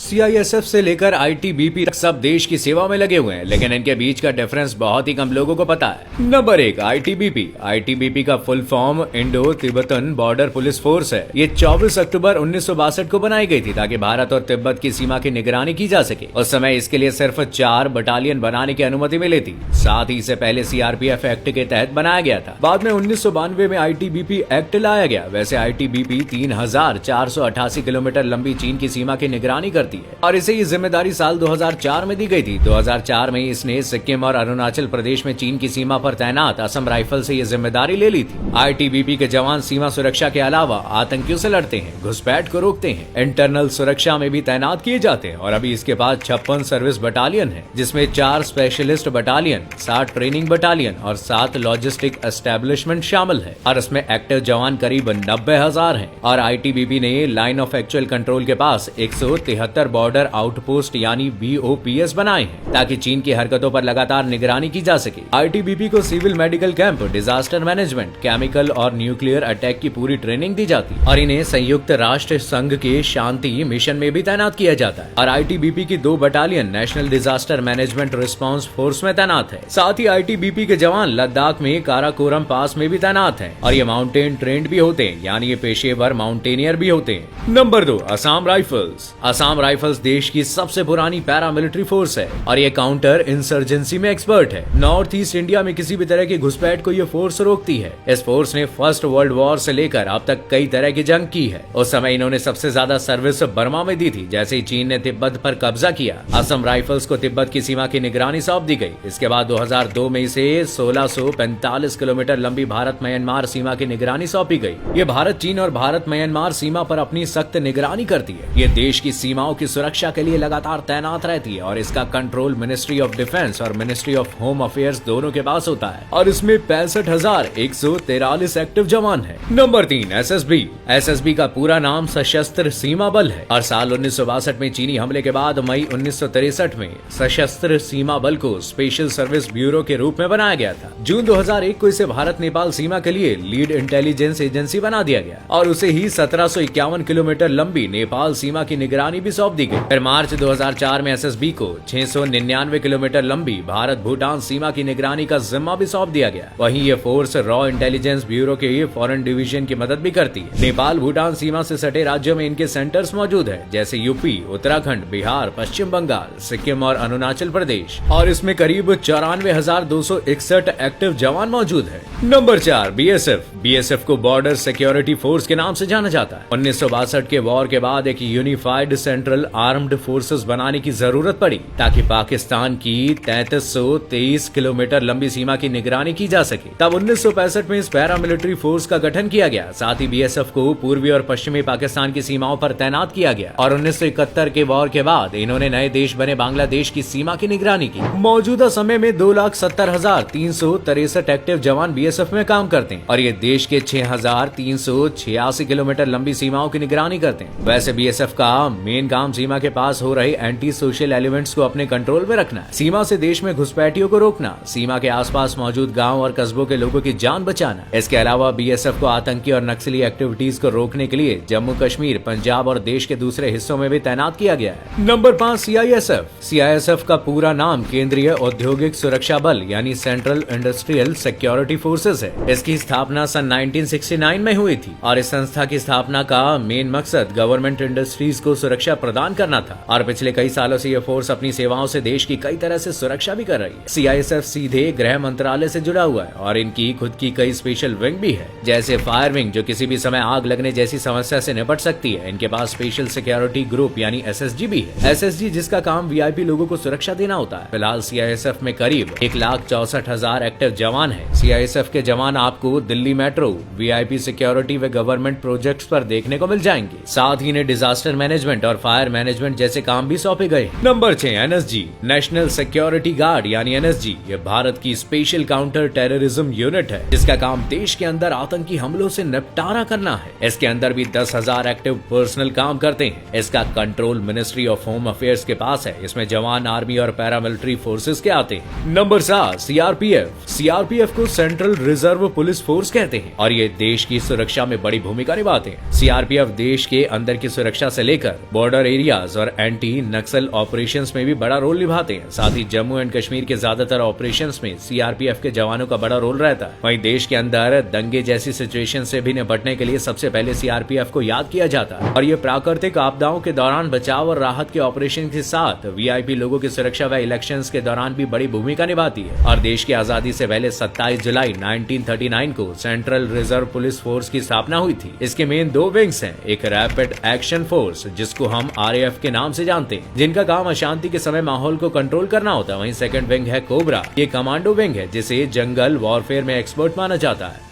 CISF से लेकर ITBP तक सब देश की सेवा में लगे हुए हैं, लेकिन इनके बीच का डिफरेंस बहुत ही कम लोगों को पता है। Number 1, ITBP. आईटीबीपी का full form Indo Tibetan border police force है। ये 24 अक्टूबर 1962 को बनाई गई थी ताकि भारत और तिब्बत की सीमा की निगरानी की जा सके। उस समय इसके लिए सिर्फ 4 बटालियन बनाने की अनुमति मिली थी। साथ ही इसे पहले सीआरपीएफ एक्ट के तहत बनाया गया था। बाद में 1992 में आईटीबीपी एक्ट लाया गया। वैसे आईटीबीपी 3488 किलोमीटर लंबी चीन की सीमा की निगरानी करती है और इसे ये जिम्मेदारी साल 2004 में दी गई थी। 2004 में इसने सिक्किम और अरुणाचल प्रदेश में चीन की सीमा पर तैनात असम राइफल से ये जिम्मेदारी ले ली थी। आईटीबीपी के जवान सीमा सुरक्षा के अलावा आतंकियों से लड़ते हैं, घुसपैठ को रोकते हैं, इंटरनल सुरक्षा में भी तैनात किए जाते हैं और अभी इसके पास 56 सर्विस बटालियन है, जिसमें 4 स्पेशलिस्ट बटालियन, 60 ट्रेनिंग बटालियन और 7 लॉजिस्टिक एस्टेब्लिशमेंट शामिल है और इसमें एक्टिव जवान करीब 90,000 हैं। और आईटीबीपी ने लाइन ऑफ एक्चुअल कंट्रोल के पास 173 बॉर्डर आउटपोस्ट यानी BOPs बनाए हैं ताकि चीन की हरकतों पर लगातार निगरानी की जा सके। आईटीबीपी को civil medical camp, disaster management, chemical और न्यूक्लियर अटैक की पूरी ट्रेनिंग दी जाती है और इन्हें संयुक्त राष्ट्र संघ के शांति मिशन में भी तैनात किया जाता है। और आईटीबीपी की 2 battalion national disaster management response force में तैनात है। साथ ही आईटीबीपी के जवान लद्दाख में काराकोरम पास में भी तैनात हैं और ये माउंटेन ट्रेंड भी होते हैं, यानी ये पेशेवर माउंटेनियर भी होते हैं। Number 2, Assam rifles. Assam rifles देश की सबसे पुरानी पैरामिलिट्री फोर्स है और ये काउंटर इंसर्जेंसी में एक्सपर्ट है। नॉर्थ ईस्ट इंडिया में किसी भी तरह की घुसपैठ को ये फोर्स रोकती है। इस फोर्स ने फर्स्ट वर्ल्ड वॉर से लेकर अब तक कई तरह की जंग की है। उस समय इन्होंने सबसे ज्यादा सर्विस बर्मा में दी थी जैसे ही चीन ने तिब्बत पर कब्जा किया। असम राइफल्स को तिब्बत की सीमा की निगरानी सौंप दी गई। इसके बाद 2002 में इसे 1645 किलोमीटर लंबी भारत म्यांमार सीमा की निगरानी सौंपी गई। ये भारत चीन और भारत म्यांमार सीमा पर अपनी सख्त निगरानी करती है। ये देश की सीमाओं की सुरक्षा के लिए लगातार तैनात रहती है और इसका कंट्रोल मिनिस्ट्री ऑफ डिफेंस और मिनिस्ट्री ऑफ होम अफेयर्स दोनों के पास होता है और इसमें 65,143 एक्टिव जवान है। Number 3, SSB. एसएसबी का पूरा नाम सशस्त्र सीमा बल है और साल 1962 में चीनी हमले के बाद मई 1963 में सशस्त्र सीमा बल को स्पेशल सर्विस ब्यूरो के रूप में बनाया गया था। जून 2001 को इसे भारत नेपाल सीमा के लिए लीड इंटेलिजेंस एजेंसी बना दिया गया और उसे ही 1751 किलोमीटर लंबी नेपाल सीमा की निगरानी भी सौंप दी गई। फिर मार्च 2004 में एसएसबी को 699 किलोमीटर लंबी भारत भूटान सीमा की निगरानी का जिम्मा भी सौंप दिया गया। वहीं ये फोर्स रॉ इंटेलिजेंस ब्यूरो के फॉरेन डिवीजन की मदद भी करती है। नेपाल भूटान सीमा से सटे राज्यों में इनके सेंटर्स मौजूद है जैसे यूपी, उत्तराखंड, बिहार, पश्चिम बंगाल, सिक्किम और अरुणाचल प्रदेश और इसमें करीब 94,261 एक्टिव जवान मौजूद है। Number 4, BSF. बीएसएफ को बॉर्डर सिक्योरिटी फोर्स के नाम से जाना जाता है। 1962 के वॉर के बाद एक यूनिफाइड सेंट्रल आर्म्ड फोर्सेस बनाने की जरूरत पड़ी ताकि पाकिस्तान की 3323 किलोमीटर लंबी सीमा की निगरानी की जा सके। तब 1965 में इस पैरामिलिट्री फोर्स का गठन किया गया। साथ ही बीएसएफ को पूर्वी और पश्चिमी पाकिस्तान की सीमाओं पर तैनात किया गया और 1971 के वॉर के बाद इन्होंने नए देश बने बांग्लादेश की सीमा की निगरानी की। मौजूदा समय में 2,70,363 एक्टिव जवान बीएसएफ में काम करते हैं और ये देश के 6,386 किलोमीटर लंबी सीमाओं की निगरानी करते हैं। वैसे बीएसएफ का मेन काम सीमा के पास हो रहे एंटी सोशल एलिमेंट्स को अपने कंट्रोल में रखना है, सीमा से देश में घुसपैठियों को रोकना, सीमा के आसपास मौजूद गांव और कस्बों के लोगों की जान बचाना। इसके अलावा बीएसएफ को आतंकी और नक्सली एक्टिविटीज को रोकने के लिए जम्मू कश्मीर, पंजाब और देश के दूसरे हिस्सों में भी तैनात किया गया है। Number 5, CISF. सीआईएसएफ का पूरा नाम केंद्रीय औद्योगिक सुरक्षा बल यानी सेंट्रल इंडस्ट्रियल सिक्योरिटी फोर्सेस है। इसकी स्थापना सन 1969 में हुई थी और इस संस्था की स्थापना का मेन मकसद गवर्नमेंट इंडस्ट्रीज को सुरक्षा प्रदान करना था और पिछले कई सालों से यह फोर्स अपनी सेवाओं से देश की कई तरह से सुरक्षा भी कर रही है। सीआईएसएफ सीधे गृह मंत्रालय से जुड़ा हुआ है और इनकी खुद की कई स्पेशल विंग भी है जैसे फायर विंग जो किसी भी समय आग लगने जैसी समस्या से निपट सकती है। इनके पास स्पेशल सिक्योरिटी ग्रुप यानी एसएसजी भी है। एसएसजी जिसका काम वीआईपी लोगों को सुरक्षा देना होता है। फिलहाल सीआईएसएफ में करीब 1,64,000 एक्टिव जवान है। सीआईएसएफ के जवान आपको दिल्ली मेट्रो, वीआईपी सिक्योरिटी व गवर्नमेंट प्रोजेक्ट्स पर देखने को मिल जाएंगे। साथ ही इन्हें डिजास्टर मैनेजमेंट और फायर मैनेजमेंट जैसे काम भी सौंपे गए। Number 6, NSG. National security guard यानी एनएसजी ये भारत की स्पेशल काउंटर टेररिज्म यूनिट है जिसका काम देश के अंदर आतंकी हमलों से निपटारा करना है। इसके अंदर भी 10,000 एक्टिव पर्सनल काम करते हैं। इसका control ministry of home affairs के पास है। इसमें जवान, आर्मी और पैरामिलिट्री फोर्सेस के आते हैं। Number 7, CRPF. सीआरपीएफ को सेंट्रल रिजर्व पुलिस फोर्स कहते हैं और ये देश की सुरक्षा में बड़ी भूमिका निभाते हैं। सीआरपीएफ देश के अंदर की सुरक्षा से लेकर बॉर्डर एरियाज और एंटी नक्सल ऑपरेशंस में भी बड़ा रोल निभाते हैं। साथ ही जम्मू एंड कश्मीर के ज्यादातर ऑपरेशंस में सीआरपीएफ के जवानों का बड़ा रोल रहता है। वहीं देश के अंदर दंगे जैसी सिचुएशन से भी निपटने के लिए सबसे पहले सीआरपीएफ को याद किया जाता है और ये प्राकृतिक आपदाओं के दौरान बचाव और राहत के ऑपरेशन के साथ वीआईपी लोगों की सुरक्षा व इलेक्शंस के दौरान भी बड़ी भूमिका निभाती है। और देश की आजादी से पहले 27 जुलाई 1939 को सेंट्रल रिजर्व पुलिस फोर्स की स्थापना हुई थी। इसके मेन दो विंग्स हैं, एक रैपिड एक्शन फोर्स जिसको हम आरएएफ के नाम से जानते हैं, जिनका काम अशांति के समय माहौल को कंट्रोल करना होता है। वहीं सेकंड विंग है कोबरा, ये कमांडो विंग है जिसे जंगल वॉरफेयर में एक्सपर्ट माना जाता है।